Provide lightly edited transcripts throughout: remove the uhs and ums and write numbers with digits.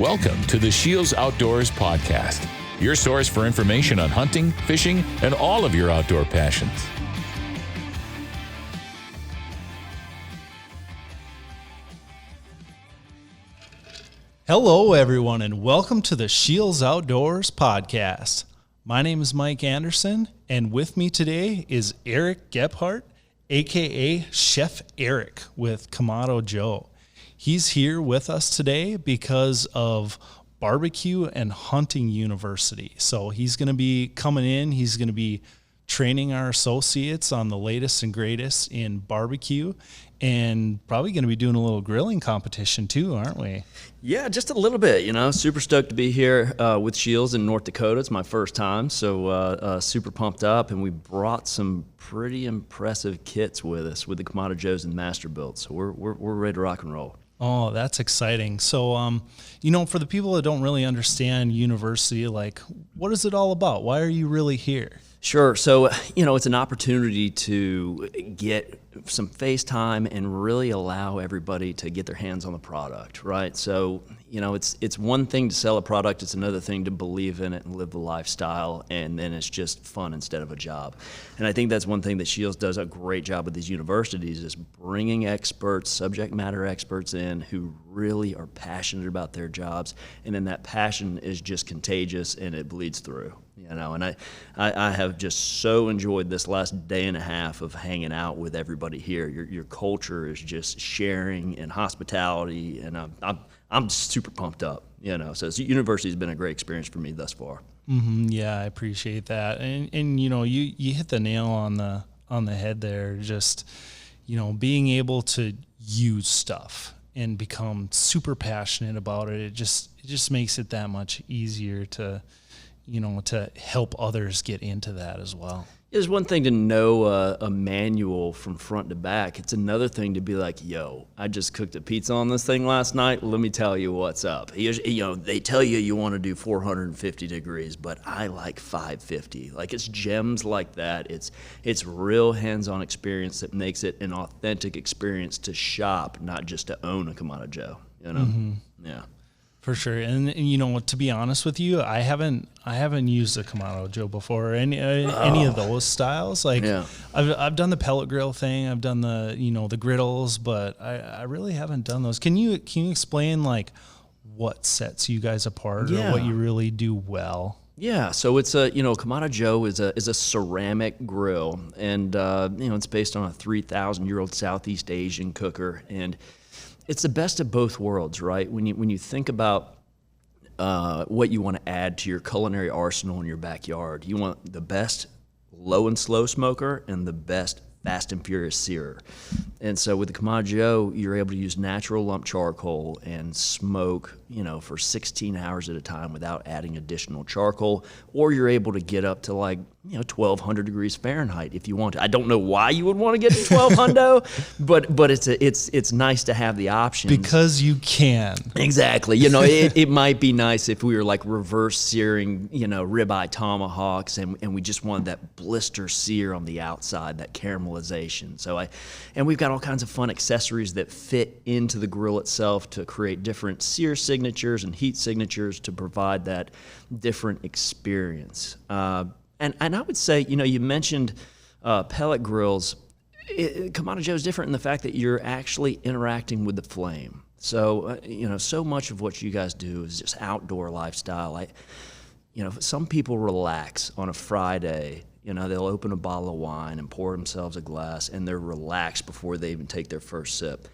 Welcome to the SCHEELS Outdoors podcast, your source for information on hunting, fishing, and all of your outdoor passions. Hello, everyone, and welcome to the SCHEELS Outdoors podcast. My name is Mike Anderson, and with me today is Eric Gephart, aka Chef Eric with Kamado Joe. He's here with us today because of Barbecue and Hunting University. So he's going to be coming in. He's going to be training our associates on the latest and greatest in barbecue, and probably going to be doing a little grilling competition too, aren't we? Yeah, just a little bit, super stoked to be here with SCHEELS in North Dakota. It's my first time, so super pumped up, and we brought some pretty impressive kits with us with the Kamado Joes and Master Built, so we're ready to rock and roll. Oh, that's exciting. So, for the people that don't really understand university, like, what is it all about? Why are you really here? Sure. So, it's an opportunity to get some face time and really allow everybody to get their hands on the product, right? So, it's one thing to sell a product. It's another thing to believe in it and live the lifestyle, and then it's just fun instead of a job. And I think that's one thing that SCHEELS does a great job with these universities is bringing experts, subject matter experts in who really are passionate about their jobs, and then that passion is just contagious and it bleeds through. And I have just so enjoyed this last day and a half of hanging out with everybody here. Your culture is just sharing and hospitality, and I'm super pumped up. So the university has been a great experience for me thus far. Mm-hmm, yeah, I appreciate that, and you hit the nail on the head there. Just being able to use stuff and become super passionate about it. It just makes it that much easier to help others get into that as well. It's one thing to know a manual from front to back. It's another thing to be like, yo, I just cooked a pizza on this thing last night. Let me tell you what's up. They tell you want to do 450 degrees, but I like 550. Like, it's gems like that. It's real hands-on experience that makes it an authentic experience to shop, not just to own a Kamado Joe. Mm-hmm. Yeah. For sure, and to be honest with you, I haven't used a Kamado Joe before, or any of those styles. Like, yeah. I've done the pellet grill thing, I've done the the griddles, but I really haven't done those. Can you explain like what sets you guys apart, or what you really do well? Yeah, so it's Kamado Joe is a ceramic grill, and it's based on a 3,000-year-old Southeast Asian cooker, and it's the best of both worlds, right? When you think about what you want to add to your culinary arsenal in your backyard, you want the best low and slow smoker and the best fast and furious searer. And so with the Kamado Joe, you're able to use natural lump charcoal and smoke, for 16 hours at a time without adding additional charcoal, or you're able to get up to 1,200 degrees Fahrenheit if you want to. I don't know why you would want to get to 1,200, but it's nice to have the option. Because you can. Exactly. It might be nice if we were like reverse searing, ribeye tomahawks, and we just wanted that blister sear on the outside, that caramelization. And we've got all kinds of fun accessories that fit into the grill itself to create different sear signatures and heat signatures to provide that different experience. And I would say, you mentioned pellet grills. Kamado Joe is different in the fact that you're actually interacting with the flame. So, so much of what you guys do is just outdoor lifestyle. Some people relax on a Friday. They'll open a bottle of wine and pour themselves a glass, and they're relaxed before they even take their first sip.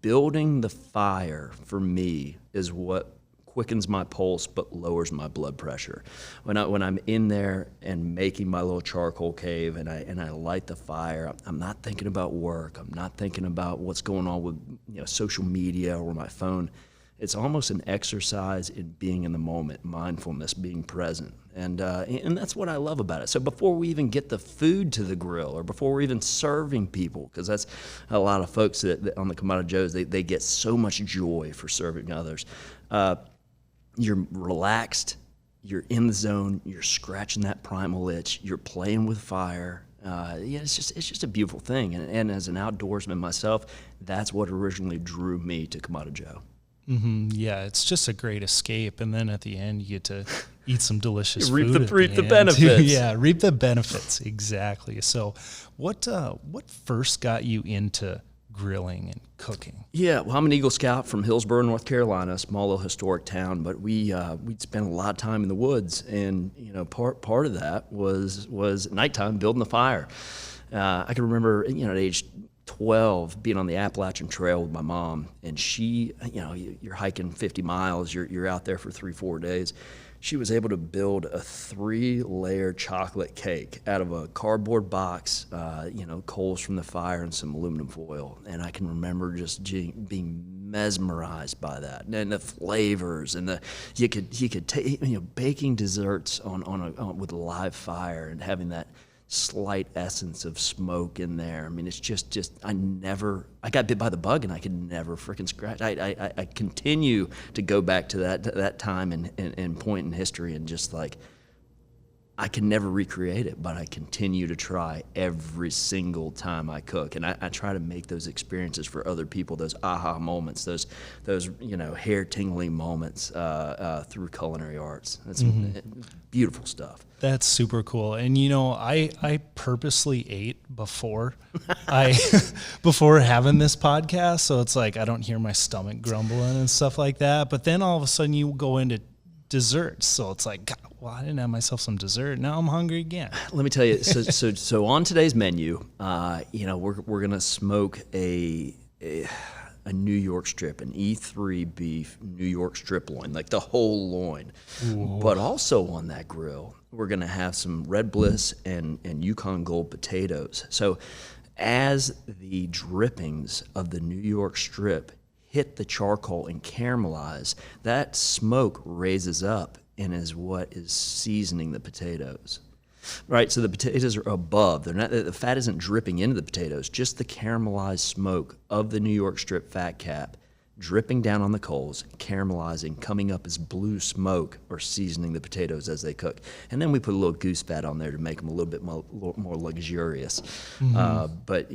Building the fire, for me, is what quickens my pulse but lowers my blood pressure. When I'm in there and making my little charcoal cave and I light the fire, I'm not thinking about work. I'm not thinking about what's going on with social media or my phone. It's almost an exercise in being in the moment, mindfulness, being present. And that's what I love about it. So before we even get the food to the grill, or before we're even serving people, because that's a lot of folks that on the Kamado Joes, they get so much joy for serving others. You're relaxed, you're in the zone, you're scratching that primal itch, you're playing with fire. It's just a beautiful thing. And as an outdoorsman myself, that's what originally drew me to Kamado Joe. Yeah, it's just a great escape. And then at the end, you get to eat some delicious reap food. the benefits. Yeah, reap the benefits. Exactly. So what first got you into grilling and cooking? Yeah, well, I'm an Eagle Scout from Hillsborough, North Carolina, a small little historic town, but we'd spend a lot of time in the woods, and part of that was at nighttime building the fire. I can remember, at age 12, being on the Appalachian Trail with my mom, and she, you're hiking 50 miles, you're out there for 3-4 days. She was able to build a 3-layer chocolate cake out of a cardboard box, coals from the fire and some aluminum foil. And I can remember just being mesmerized by that, and the flavors, and you could take baking desserts on with a live fire and having that slight essence of smoke in there. I mean, it's just I got bit by the bug, and I could never freaking scratch. I continue to go back to that time and point in history, and just like, I can never recreate it, but I continue to try every single time I cook, and I try to make those experiences for other people, those aha moments, those hair tingling moments through culinary arts. That's beautiful stuff. That's super cool. And I purposely ate before before having this podcast, so it's like I don't hear my stomach grumbling and stuff like that. But then all of a sudden you go into desserts, so it's like, God, well, I didn't have myself some dessert. Now I'm hungry again. Let me tell you. So on today's menu, we're gonna smoke a New York strip, an E3 beef New York strip loin, like the whole loin. Ooh. But also on that grill, we're gonna have some Red Bliss and Yukon Gold potatoes. So as the drippings of the New York strip hit the charcoal and caramelize, that smoke raises up and is what is seasoning the potatoes. Right, so the potatoes are above. The fat isn't dripping into the potatoes, just the caramelized smoke of the New York strip fat cap dripping down on the coals, caramelizing, coming up as blue smoke, or seasoning the potatoes as they cook. And then we put a little goose fat on there to make them a little bit more luxurious. But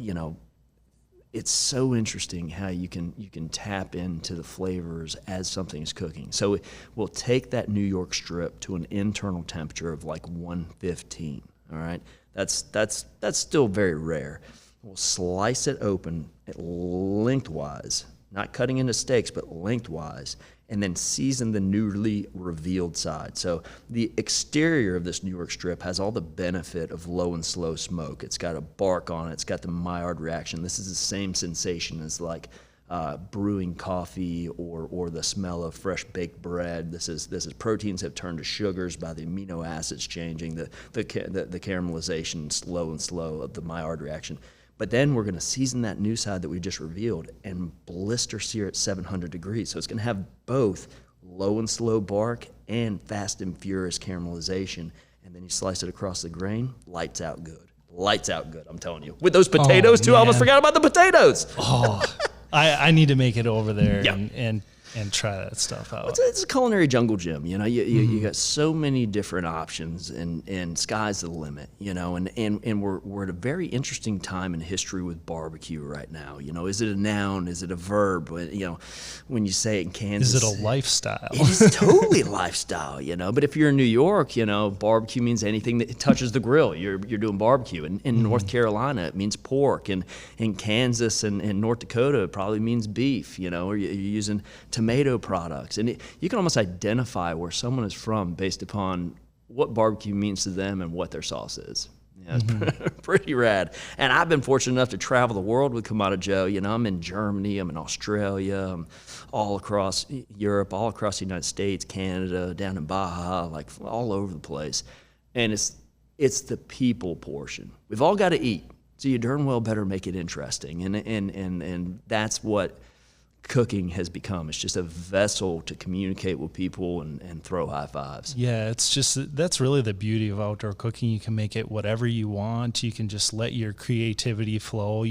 it's so interesting how you can tap into the flavors as something is cooking. So we'll take that New York strip to an internal temperature of like 115. All right, that's still very rare. We'll slice it open lengthwise, not cutting into steaks, but lengthwise, and then season the newly revealed side. So the exterior of this New York strip has all the benefit of low and slow smoke. It's got a bark on it. It's got the Maillard reaction. This is the same sensation as like brewing coffee or the smell of fresh baked bread. This is proteins have turned to sugars by the amino acids changing, the caramelization slow of the Maillard reaction. But then we're going to season that new side that we just revealed and blister sear at 700 degrees. So it's going to have both low and slow bark and fast and furious caramelization. And then you slice it across the grain, lights out good. Lights out good, I'm telling you. With those potatoes, too. Man. I almost forgot about the potatoes. I need to make it over there Yep. and try that stuff out. It's a culinary jungle gym, you got so many different options, and sky's the limit, and we're at a very interesting time in history with barbecue right now. Is it a noun? Is it a verb? When you say it in Kansas. Is it a lifestyle? It is totally lifestyle, but if you're in New York, barbecue means anything that touches the grill. You're doing barbecue. In North Carolina, it means pork, and in Kansas and North Dakota, it probably means beef, or you're using tomato products, and you can almost identify where someone is from based upon what barbecue means to them and what their sauce is. It's pretty rad. And I've been fortunate enough to travel the world with Kamado Joe. I'm in Germany, I'm in Australia, I'm all across Europe, all across the United States, Canada, down in Baja, like all over the place. And it's the people portion. We've all got to eat, so you darn well better make it interesting. And that's what cooking has become. It's just a vessel to communicate with people and throw high fives. Yeah, that's really the beauty of outdoor cooking. You can make it whatever you want. You can just let your creativity flow.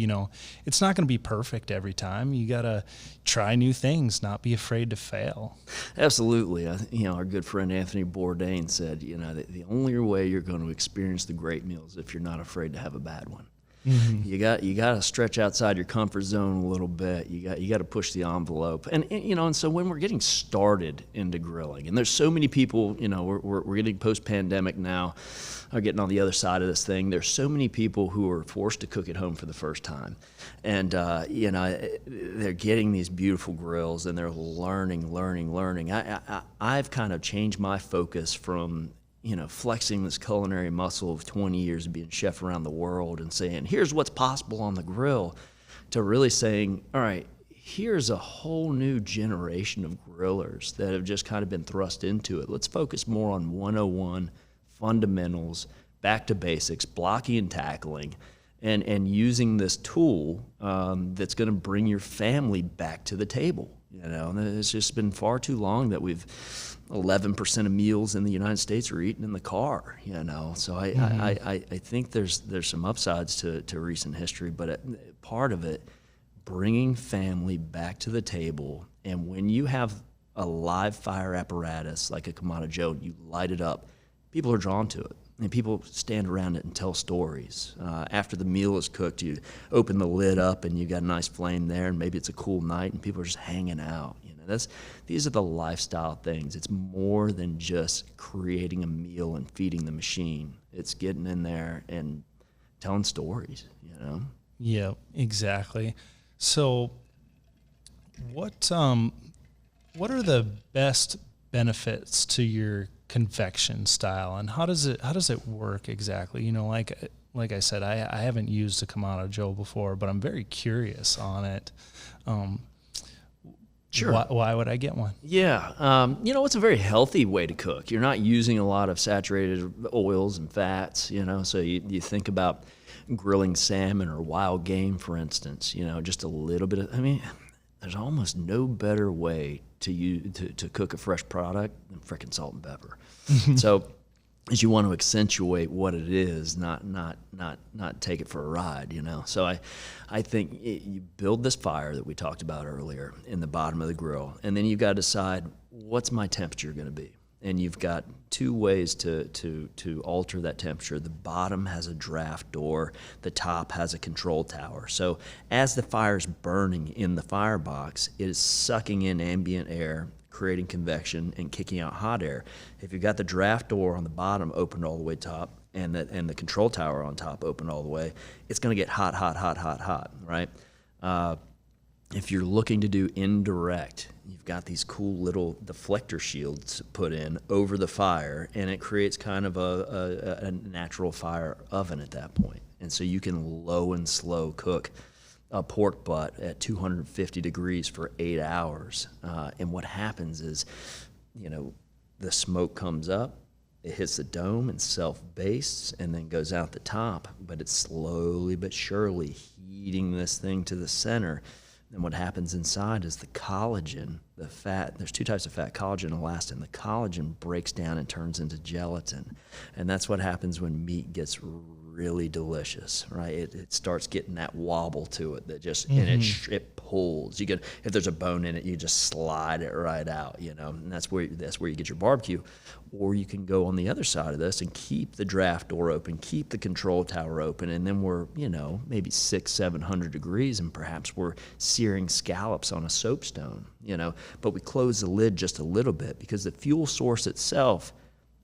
It's not going to be perfect every time. You got to try new things, not be afraid to fail. Absolutely. Our good friend Anthony Bourdain said, that the only way you're going to experience the great meal is if you're not afraid to have a bad one. You got to stretch outside your comfort zone a little bit. You got to push the envelope. And so when we're getting started into grilling, and there's so many people, we're getting post-pandemic now, are getting on the other side of this thing. There's so many people who are forced to cook at home for the first time. And, they're getting these beautiful grills and they're learning. I've kind of changed my focus from, flexing this culinary muscle of 20 years of being chef around the world and saying, here's what's possible on the grill, to really saying, all right, here's a whole new generation of grillers that have just kind of been thrust into it. Let's focus more on 101 fundamentals, back to basics, blocking and tackling, and using this tool that's going to bring your family back to the table. And it's just been far too long that 11% of meals in the United States are eaten in the car. So I think there's some upsides to recent history, but part of it, bringing family back to the table. And when you have a live fire apparatus like a Kamado Joe, you light it up, people are drawn to it. And people stand around it and tell stories. After the meal is cooked, you open the lid up and you got a nice flame there, and maybe it's a cool night and people are just hanging out. These are the lifestyle things. It's more than just creating a meal and feeding the machine. It's getting in there and telling stories. Yeah, exactly. So, what are the best benefits to your convection style, and how does it work exactly? Like I said, I haven't used a Kamado Joe before, but I'm very curious on it. Sure. Why would I get one? Yeah. It's a very healthy way to cook. You're not using a lot of saturated oils and fats, so you think about grilling salmon or wild game, for instance, just a little bit of, there's almost no better way to cook a fresh product than frickin' salt and pepper. So is you want to accentuate what it is, not take it for a ride, So I think you build this fire that we talked about earlier in the bottom of the grill, and then you've got to decide, what's my temperature going to be? And you've got two ways to alter that temperature. The bottom has a draft door, the top has a control tower. So as the fire's burning in the firebox, it is sucking in ambient air, creating convection and kicking out hot air. If you've got the draft door on the bottom opened all the way top and the control tower on top open all the way, it's going to get hot, right? If you're looking to do indirect, you've got these cool little deflector shields put in over the fire, and it creates kind of a natural fire oven at that point. And so you can low and slow cook a pork butt at 250 degrees for 8 hours. And what happens is, the smoke comes up, it hits the dome and self-bastes and then goes out the top, but it's slowly but surely heating this thing to the center. And what happens inside is the collagen, the fat, there's two types of fat, collagen and elastin. The collagen breaks down and turns into gelatin. And that's what happens when meat gets really delicious, right? It starts getting that wobble to it that just, and it pulls. If there's a bone in it, you just slide it right out, and that's where you get your barbecue. Or you can go on the other side of this and keep the draft door open, keep the control tower open, and then we're, maybe 600-700 degrees, and perhaps we're searing scallops on a soapstone, but we close the lid just a little bit because the fuel source itself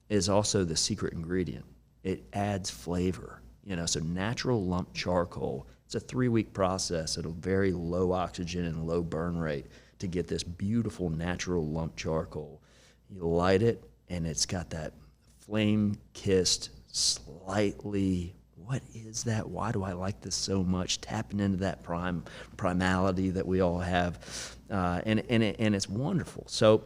is also the secret ingredient. It adds flavor, so natural lump charcoal. It's a 3-week process at a very low oxygen and low burn rate to get this beautiful natural lump charcoal. You light it, and it's got that flame-kissed, slightly, what is that? Why do I like this so much? Tapping into that primality that we all have, and it's wonderful. So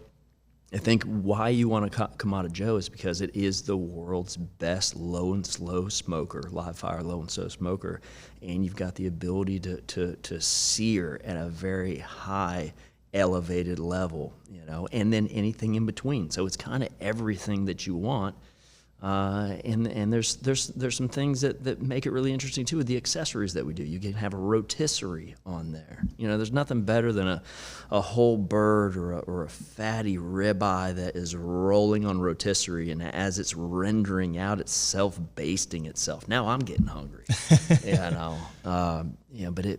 I think why you want a Kamado Joe is because it is the world's best low and slow smoker, live fire low and slow smoker, and you've got the ability to sear at a very high elevated level, and then anything in between. So it's kind of everything that you want And there's some things that make it really interesting too with the accessories that we do. You can have a rotisserie on there. There's nothing better than a whole bird or a fatty ribeye that is rolling on rotisserie, and as it's rendering out itself, basting itself. Now I'm getting hungry.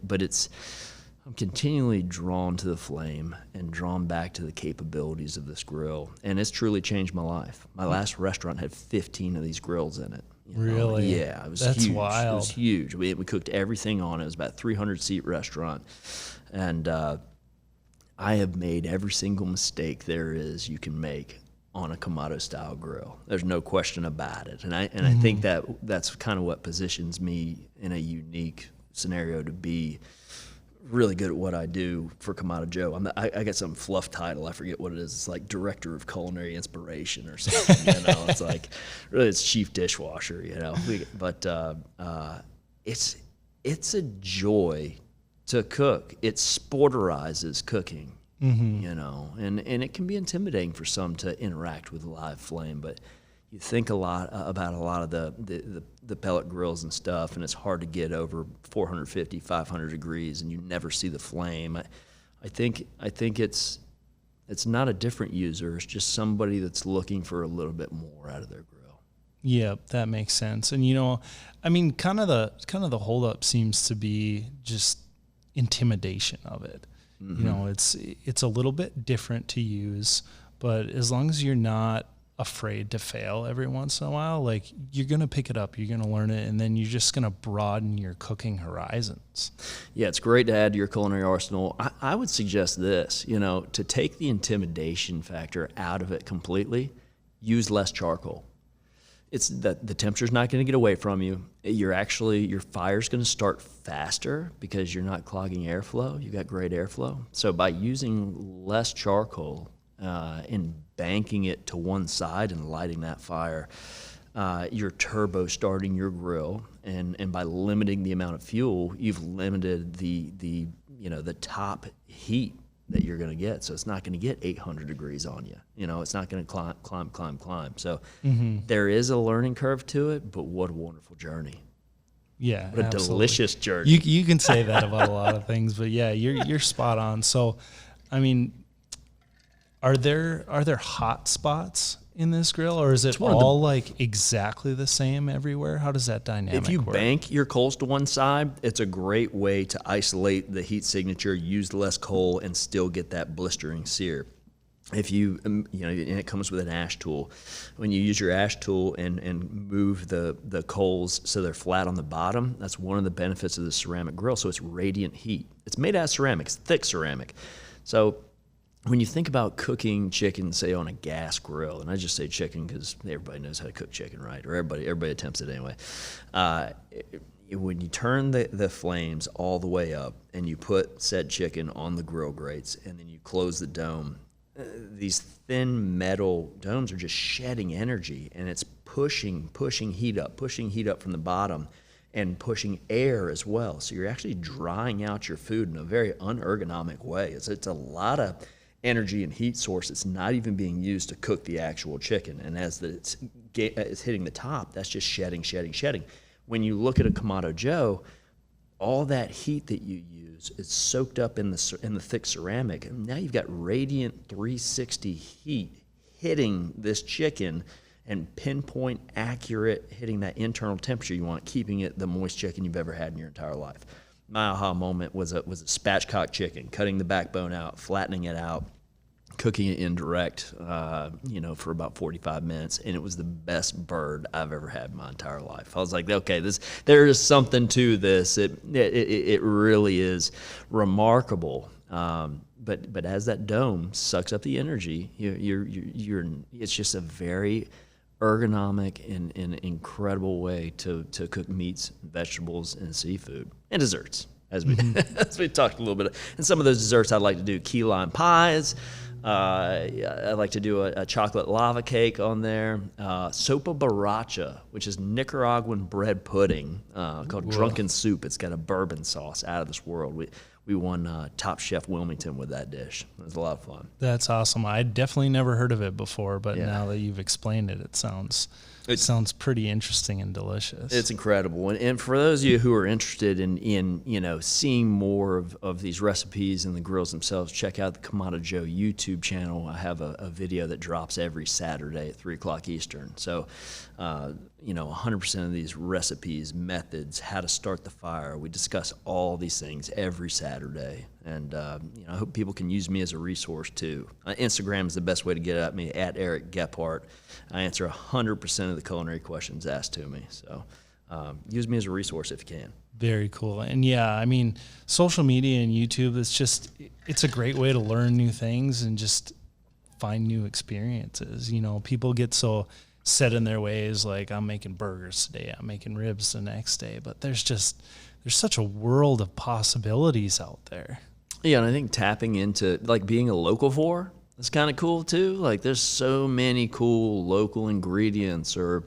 But I'm continually drawn to the flame and drawn back to the capabilities of this grill, and it's truly changed my life. My last restaurant had 15 of these grills in it. Really? Yeah, it was That's huge. wild. It was huge. We cooked everything on it. It was about a 300-seat restaurant, and I have made every single mistake there is you can make on a Kamado style grill. There's no question about it, and I think that's kind of what positions me in a unique scenario to be really good at what I do for Kamado Joe. I got some fluff title. I forget what it is. It's like Director of Culinary Inspiration or something. It's like really it's chief dishwasher. But it's a joy to cook. It sporterizes cooking. And it can be intimidating for some to interact with a live flame, but you think a lot about a lot of the pellet grills and stuff, and it's hard to get over 450, 500 degrees, and you never see the flame. I think it's not a different user. It's just somebody that's looking for a little bit more out of their grill. Yeah, that makes sense. And kind of the holdup seems to be just intimidation of it. It's a little bit different to use, but as long as you're not afraid to fail every once in a while, like you're going to pick it up, you're going to learn it, and then you're just going to broaden your cooking horizons. Yeah, it's great to add to your culinary arsenal. I would suggest this, to take the intimidation factor out of it completely, use less charcoal. It's that the temperature's not going to get away from you. Your fire's going to start faster because you're not clogging airflow. You've got great airflow. So by using less charcoal and banking it to one side and lighting that fire, you're turbo starting your grill, and by limiting the amount of fuel, you've limited the top heat that you're going to get. So it's not going to get 800 degrees on you. It's not going to climb. So there is a learning curve to it, but what a wonderful journey. Yeah, what a absolutely. delicious journey. You can say that about a lot of things, but yeah, you're spot on. So, Are there hot spots in this grill, or is it all like exactly the same everywhere? How does that dynamic work? If you bank your coals to one side, it's a great way to isolate the heat signature, use less coal, and still get that blistering sear. If you, and it comes with an ash tool. When you use your ash tool and move the coals so they're flat on the bottom, that's one of the benefits of the ceramic grill. So it's radiant heat. It's made out of ceramics, thick ceramic. So when you think about cooking chicken, say on a gas grill, and I just say chicken because everybody knows how to cook chicken, right? Or everybody attempts it anyway. When you turn the flames all the way up and you put said chicken on the grill grates and then you close the dome, these thin metal domes are just shedding energy, and it's pushing heat up from the bottom and pushing air as well. So you're actually drying out your food in a very unergonomic way. It's a lot of energy and heat source. It's not even being used to cook the actual chicken. And as it's hitting the top, that's just shedding. When you look at a Kamado Joe, all that heat that you use is soaked up in the thick ceramic. And now you've got radiant 360 heat hitting this chicken and pinpoint accurate hitting that internal temperature you want, keeping it the moist chicken you've ever had in your entire life. My aha moment was a spatchcock chicken, cutting the backbone out, flattening it out, cooking it indirect, for about 45 minutes, and it was the best bird I've ever had in my entire life. I was like, okay, there is something to this. It really is remarkable. But as that dome sucks up the energy, it's just a very ergonomic and incredible way to cook meats, vegetables, and seafood, and desserts, as we talked a little bit. And some of those desserts I'd like to do key lime pies. I like to do a chocolate lava cake on there. Sopa borracha, which is Nicaraguan bread pudding called drunken soup. It's got a bourbon sauce out of this world. we won Top Chef Wilmington with that dish. It was a lot of fun. That's awesome. I definitely never heard of it before, but Yeah. now that you've explained it, it sounds pretty interesting and delicious. It's incredible. And for those of you who are interested in seeing more of these recipes and the grills themselves, check out the Kamado Joe YouTube channel. I have a video that drops every Saturday at 3 o'clock Eastern. So, 100% of these recipes, methods, how to start the fire. We discuss all these things every Saturday. And, I hope people can use me as a resource too. Instagram is the best way to get at me, at Eric Gephart. I answer 100% of the culinary questions asked to me. So use me as a resource if you can. Very cool. And yeah, I mean, social media and YouTube, it's a great way to learn new things and just find new experiences. People get so set in their ways, like I'm making burgers today, I'm making ribs the next day, but there's such a world of possibilities out there. Yeah, and I think tapping into like being a locavore is kind of cool too. Like there's so many cool local ingredients, or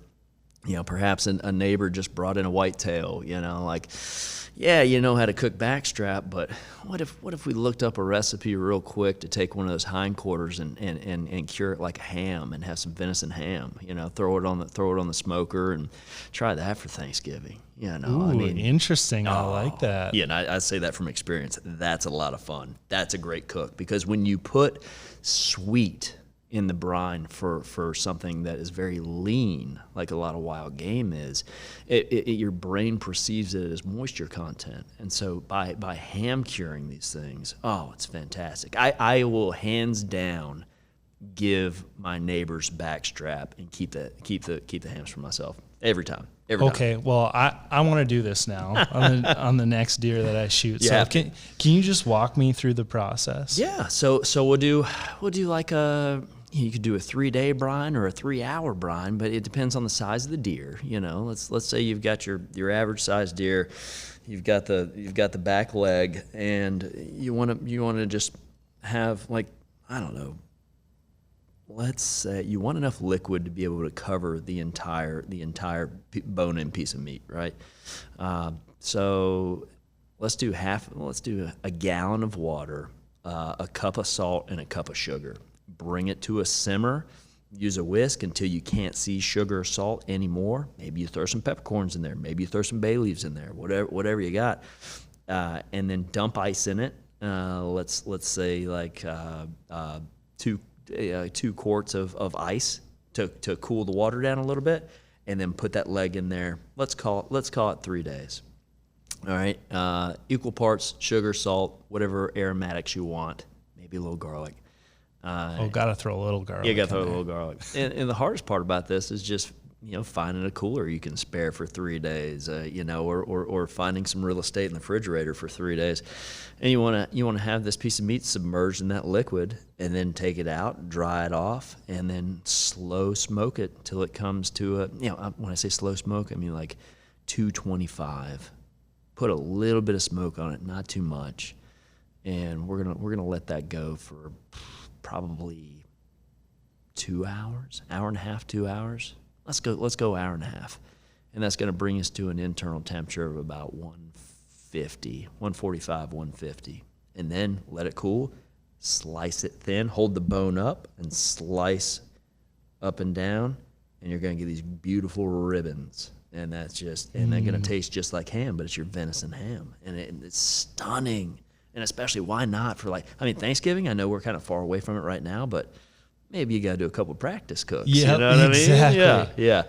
perhaps a neighbor just brought in a whitetail. You know how to cook backstrap, but what if we looked up a recipe real quick to take one of those hindquarters and cure it like a ham and have some venison ham? Throw it on the smoker and try that for Thanksgiving. Ooh, interesting. I like that. Yeah, and I say that from experience. That's a lot of fun. That's a great cook, because when you put sweet in the brine for something that is very lean, like a lot of wild game is, your brain perceives it as moisture content. And so by ham curing these things, it's fantastic. I will hands down give my neighbor's backstrap and keep the hams for myself every time. Okay, well, I want to do this now on the next deer that I shoot. Yeah. So can you just walk me through the process? Yeah. So we'll do like you could do a 3-day brine or a 3-hour brine, but it depends on the size of the deer. Let's say you've got your average size deer, you've got the back leg, and you want to just have, like, I don't know, let's say you want enough liquid to be able to cover the entire bone-in piece of meat, right? So let's do a gallon of water, a cup of salt, and a cup of sugar. Bring it to a simmer. Use a whisk until you can't see sugar or salt anymore. Maybe you throw some peppercorns in there. Maybe you throw some bay leaves in there. Whatever you got, and then dump ice in it. Let's say like 2 quarts of ice to cool the water down a little bit, and then put that leg in there. Let's call it 3 days. All right, equal parts sugar, salt, whatever aromatics you want. Maybe a little garlic. Gotta throw a little garlic. You gotta throw a little garlic. And the hardest part about this is just finding a cooler you can spare for 3 days, or finding some real estate in the refrigerator for 3 days. And you wanna have this piece of meat submerged in that liquid, and then take it out, dry it off, and then slow smoke it till it comes to when I say slow smoke, I mean like 225. Put a little bit of smoke on it, not too much, and we're gonna let that go for probably 2 hours, hour and a half, 2 hours. Let's go hour and a half. And that's going to bring us to an internal temperature of about 145, 150. And then let it cool, slice it thin, hold the bone up, and slice up and down, and you're going to get these beautiful ribbons. And they're going to taste just like ham, but it's your venison ham. And it's stunning. And especially, why not for Thanksgiving? I know we're kind of far away from it right now, but maybe you got to do a couple practice cooks. Yep, you know what exactly. I mean? Yeah.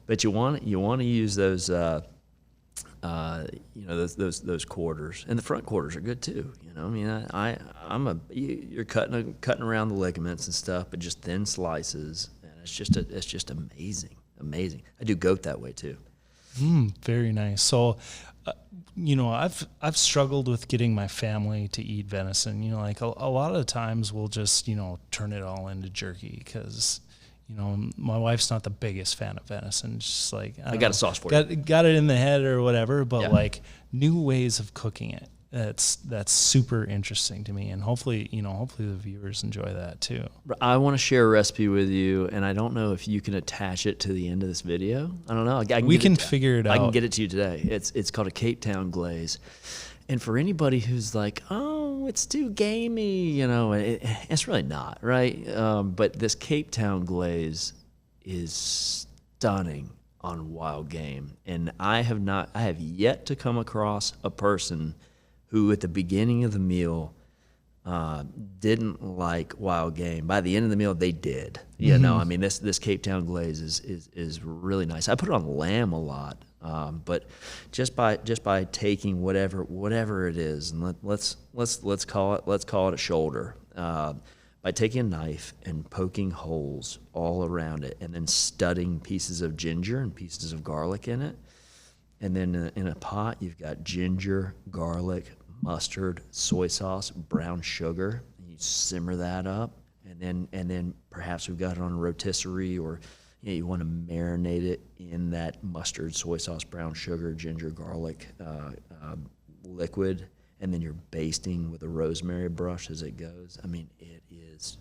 But you want to use those, those quarters, and the front quarters are good too. You're cutting around the ligaments and stuff, but just thin slices, and it's just amazing. I do goat that way too. Very nice. So, I've struggled with getting my family to eat venison. A lot of the times we'll just, turn it all into jerky because, my wife's not the biggest fan of venison. It's just like, I got a sauce for you. Got it in the head or whatever, but Yeah. new ways of cooking it. That's super interesting to me, and hopefully the viewers enjoy that too. I want to share a recipe with you, and I don't know if you can attach it to the end of this video. I don't know. We can figure it out. I can get it to you today. It's called a Cape Town glaze, And for anybody who's like, oh, it's too gamey, you know, it's really not, right? But this Cape Town glaze is stunning on wild game. And I have yet to come across a person who at the beginning of the meal didn't like wild game. By the end of the meal, they did. You know, I mean, this Cape Town glaze is really nice. I put it on lamb a lot, but just by taking whatever it is, and let's call it a shoulder. By taking a knife and poking holes all around it, and then studding pieces of ginger and pieces of garlic in it, and then in a pot you've got ginger, garlic, mustard, soy sauce, brown sugar. And you simmer that up, and then perhaps we've got it on a rotisserie, or you want to marinate it in that mustard, soy sauce, brown sugar, ginger, garlic liquid, and then you're basting with a rosemary brush as it goes. I mean, it is.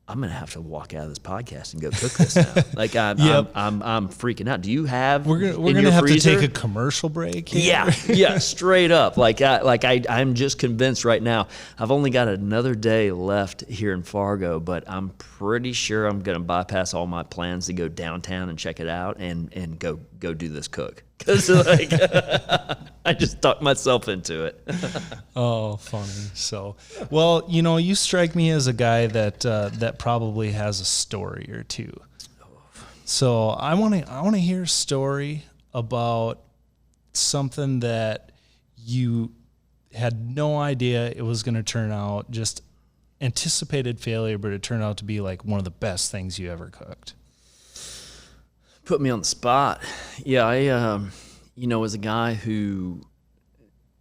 I'm gonna have to walk out of this podcast and go cook this now. Like I'm freaking out. Do you have? We're gonna have to take a commercial break here. Yeah, straight up. I'm just convinced right now. I've only got another day left here in Fargo, but I'm pretty sure I'm gonna bypass all my plans to go downtown and check it out and go do this cook. Because I just talked myself into it. Oh, funny. So, well, you know, you strike me as a guy that probably has a story or two. So I want to hear a story about something that you had no idea it was going to turn out, just anticipated failure, but it turned out to be like one of the best things you ever cooked. Put me on the spot. Yeah, I, as a guy who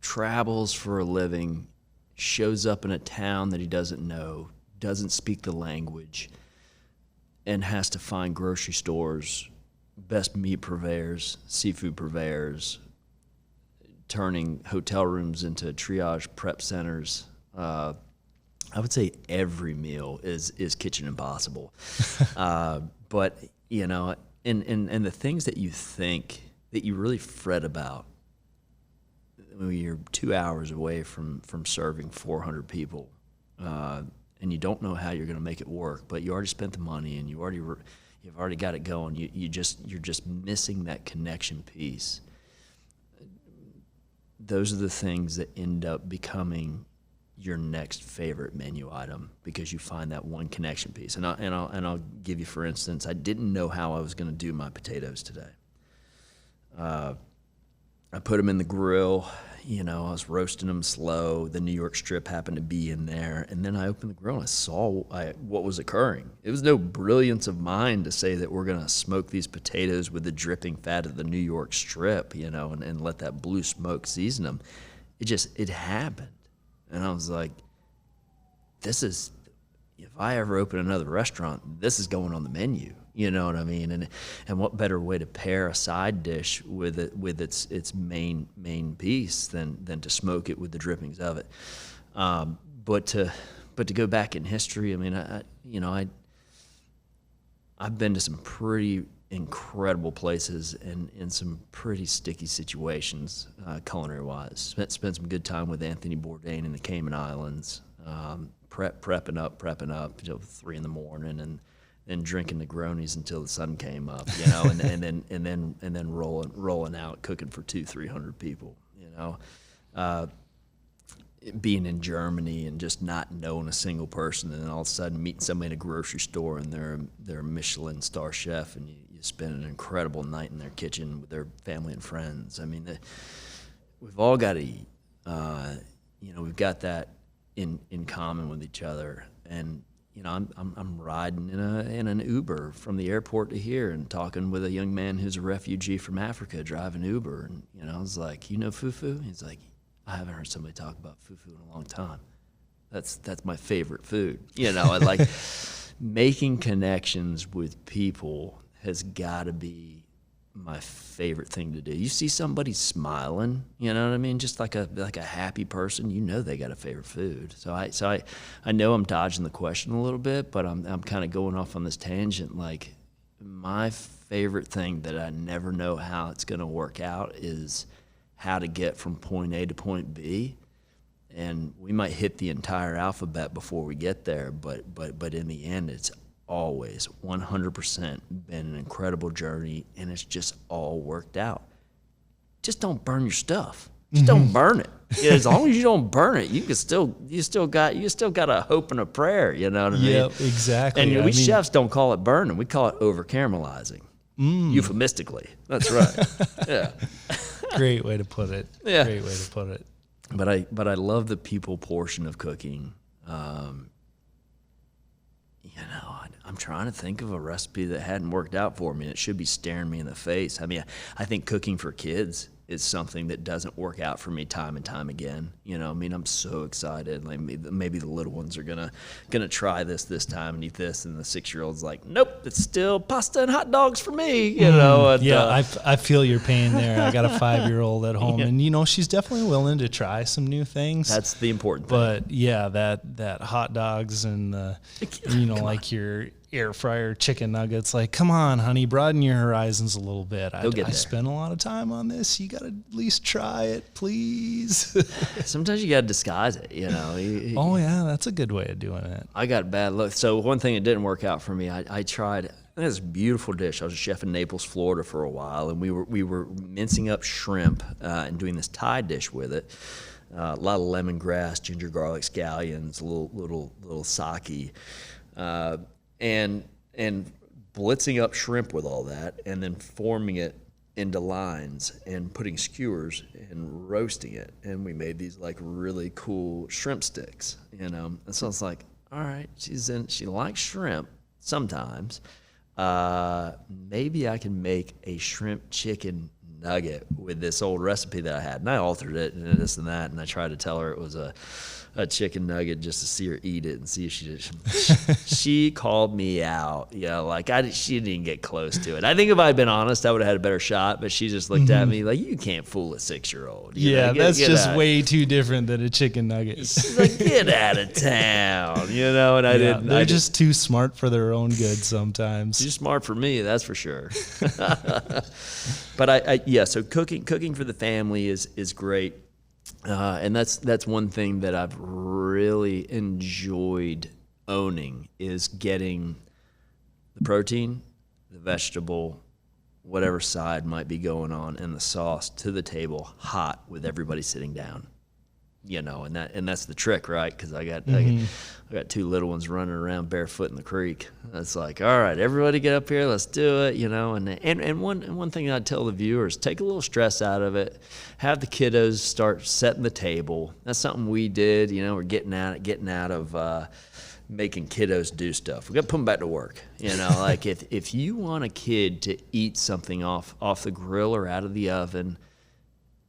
travels for a living, shows up in a town that he doesn't know, doesn't speak the language, and has to find grocery stores, best meat purveyors, seafood purveyors, turning hotel rooms into triage prep centers. I would say every meal is Kitchen Impossible. But, you know, and the things that you think that you really fret about when you're 2 hours away from serving 400 people, and you don't know how you're going to make it work, but you already spent the money and you've already got it going. You're just missing that connection piece. Those are the things that end up becoming your next favorite menu item, because you find that one connection piece. And I'll give you, for instance, I didn't know how I was going to do my potatoes today. I put them in the grill, you know, I was roasting them slow. The New York strip happened to be in there. And then I opened the grill and I saw what was occurring. It was no brilliance of mine to say that we're going to smoke these potatoes with the dripping fat of the New York strip, you know, and let that blue smoke season them. It happened. And I was like, if I ever open another restaurant, this is going on the menu. You know what I mean? And what better way to pair a side dish with its main piece than to smoke it with the drippings of it. But to go back in history, I mean, I've been to some pretty incredible places and in some pretty sticky situations, culinary-wise. Spent some good time with Anthony Bourdain in the Cayman Islands, prepping up till 3 a.m. and drinking Negronis until the sun came up, you know, and then rolling out, cooking for 200-300 people, you know. Being in Germany and just not knowing a single person, and then all of a sudden meeting somebody in a grocery store and they're a Michelin star chef, and you spend an incredible night in their kitchen with their family and friends. I mean, we've all got to eat. You know, we've got that in common with each other. And you know, I'm riding in an Uber from the airport to here and talking with a young man who's a refugee from Africa driving Uber, and you know, I was like, you know, fufu? He's like, I haven't heard somebody talk about fufu in a long time. That's my favorite food. You know, and like making connections with people has got to be my favorite thing to do. You see somebody smiling, you know what I mean? Just like a happy person, you know they got a favorite food. So I know I'm dodging the question a little bit, but I'm kind of going off on this tangent. Like, my favorite thing that I never know how it's going to work out is how to get from point A to point B. And we might hit the entire alphabet before we get there, but in the end, it's always 100% been an incredible journey, and it's just all worked out. Just don't burn your stuff. Just don't burn it. Yeah, as long as you don't burn it, you still got a hope and a prayer. You know what I mean? Yeah, exactly. And we chefs don't call it burning; we call it over caramelizing, euphemistically. That's right. Yeah. Great way to put it. Yeah. Great way to put it. But I love the people portion of cooking. I'm trying to think of a recipe that hadn't worked out for me. It should be staring me in the face. I mean, I think cooking for kids is something that doesn't work out for me time and time again. You know, I mean, I'm so excited. Like maybe the little ones are gonna try this time and eat this, and the 6-year-old's like, nope, it's still pasta and hot dogs for me. You know. And, I feel your pain there. I got a 5-year-old at home, and she's definitely willing to try some new things. That's the important thing. But yeah, that hot dogs and like your air fryer chicken nuggets, like, come on, honey, broaden your horizons a little bit. I spent a lot of time on this. You got to at least try it, please. Sometimes you got to disguise it, you know. Oh yeah, that's a good way of doing it. I got bad luck. So one thing that didn't work out for me, I tried this beautiful dish. I was a chef in Naples, Florida for a while, and we were mincing up shrimp and doing this Thai dish with it. A lot of lemongrass, ginger garlic scallions, a little sake. And blitzing up shrimp with all that, and then forming it into lines and putting skewers and roasting it. And we made these like really cool shrimp sticks, you know. And so it's like, all right, she likes shrimp sometimes. Maybe I can make a shrimp chicken nugget with this old recipe that I had. And I altered it and this and that, and I tried to tell her it was a chicken nugget just to see her eat it and see if she did. She called me out, she didn't even get close to it. I think if I'd been honest, I would have had a better shot, but she just looked at me like, you can't fool a 6-year-old. That's just way too different than a chicken nugget. She's like, get out of town, and I didn't. They're just too smart for their own good sometimes. Too smart for me, that's for sure. But so cooking for the family is great. And that's one thing that I've really enjoyed owning, is getting the protein, the vegetable, whatever side might be going on, and the sauce to the table hot with everybody sitting down. And that's the trick, right? Because I got 2 little ones running around barefoot in the creek. It's like, all right, everybody get up here, let's do it, And one thing I'd tell the viewers, take a little stress out of it. Have the kiddos start setting the table. That's something we did. We're getting out of making kiddos do stuff. We got to put them back to work. Like if you want a kid to eat something off the grill or out of the oven,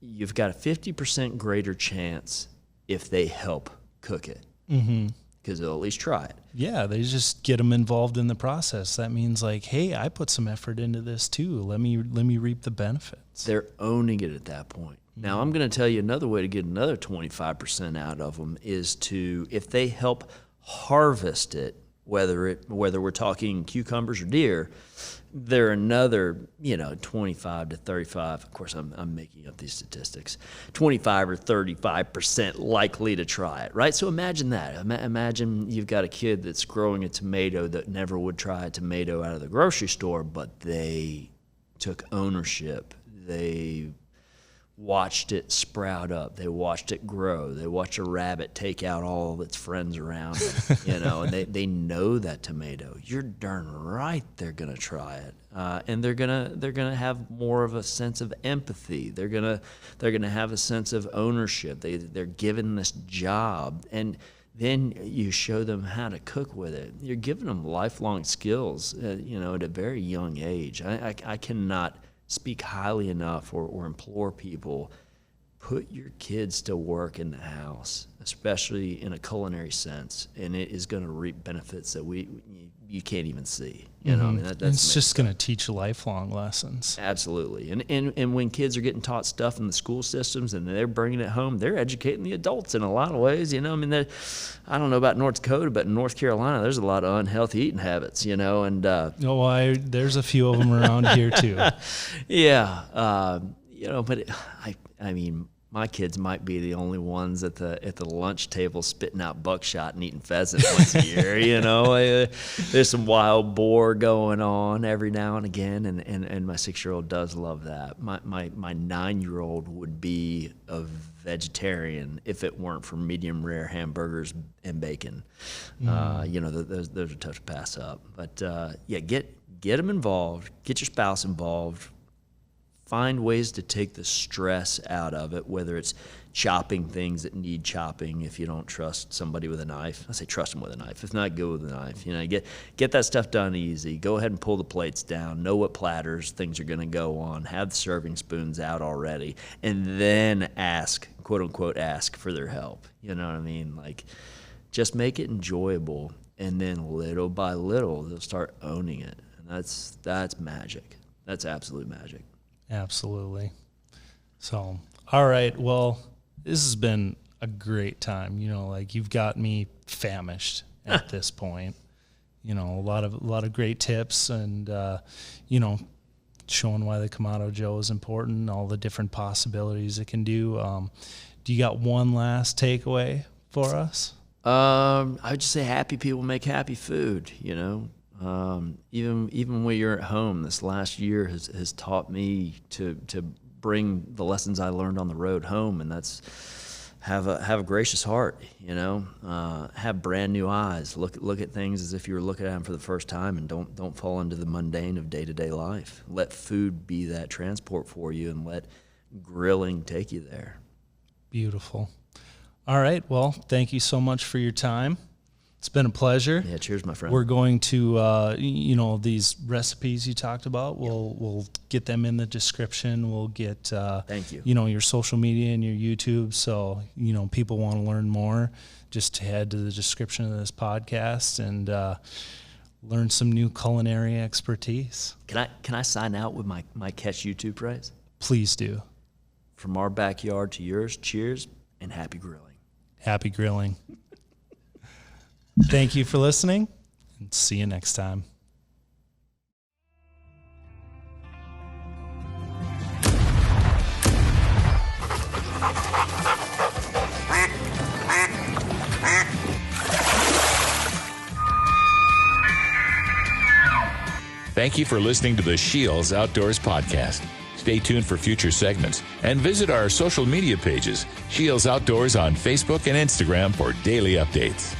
you've got a 50% greater chance if they help cook it, because they'll at least try it. Yeah, they just get them involved in the process. That means like, hey, I put some effort into this too. Let me reap the benefits. They're owning it at that point. Now, I'm going to tell you another way to get another 25% out of them is if they help harvest it, whether we're talking cucumbers or deer, they're another, 25 to 35. Of course, I'm making up these statistics. 25 or 35% likely to try it, right? So imagine that. Imagine you've got a kid that's growing a tomato that never would try a tomato out of the grocery store, but they took ownership. They watched it sprout up. They watched it grow. They watched a rabbit take out all of its friends around it, and they know that tomato. You're darn right they're gonna try it, and they're gonna have more of a sense of empathy. They're gonna have a sense of ownership. They're given this job, and then you show them how to cook with it. You're giving them lifelong skills, at a very young age. I cannot speak highly enough or implore people, put your kids to work in the house, especially in a culinary sense, and it is going to reap benefits that you can't even see. It's just going to teach lifelong lessons. Absolutely. And when kids are getting taught stuff in the school systems and they're bringing it home, they're educating the adults in a lot of ways. I don't know about North Dakota, but in North Carolina, there's a lot of unhealthy eating habits, and there's a few of them around here too. Yeah. but I mean, my kids might be the only ones at the lunch table spitting out buckshot and eating pheasant once a year. There's some wild boar going on every now and again, and my 6-year-old does love that. My 9-year-old would be a vegetarian if it weren't for medium rare hamburgers and bacon. Those are tough to pass up. But get them involved, get your spouse involved. Find ways to take the stress out of it, whether it's chopping things that need chopping if you don't trust somebody with a knife. I say trust them with a knife. If not, go with a knife. Get that stuff done easy. Go ahead and pull the plates down. Know what platters things are going to go on. Have the serving spoons out already. And then ask, quote unquote, ask for their help. You know what I mean? Like, just make it enjoyable. And then little by little, they'll start owning it. And that's magic. That's absolute magic. Absolutely. So, all right. Well, this has been a great time. You've got me famished at this point. A lot of great tips and, showing why the Kamado Joe is important, all the different possibilities it can do. Do you got one last takeaway for us? I would just say happy people make happy food, Even when you're at home, this last year has taught me to bring the lessons I learned on the road home, and that's have a gracious heart, have brand new eyes, look at things as if you were looking at them for the first time, and don't fall into the mundane of day-to-day life. Let food be that transport for you, and let grilling take you there. Beautiful. All right. Well, thank you so much for your time. It's been a pleasure. Yeah, cheers, my friend. We're going to, these recipes you talked about, we'll get them in the description. We'll get, thank you. Your social media and your YouTube. So, people want to learn more, just head to the description of this podcast and learn some new culinary expertise. Can I sign out with my catch YouTube phrase? Please do. From our backyard to yours, cheers and happy grilling. Happy grilling. Thank you for listening, and see you next time. Thank you for listening to the SCHEELS Outdoors podcast. Stay tuned for future segments and visit our social media pages, SCHEELS Outdoors on Facebook and Instagram for daily updates.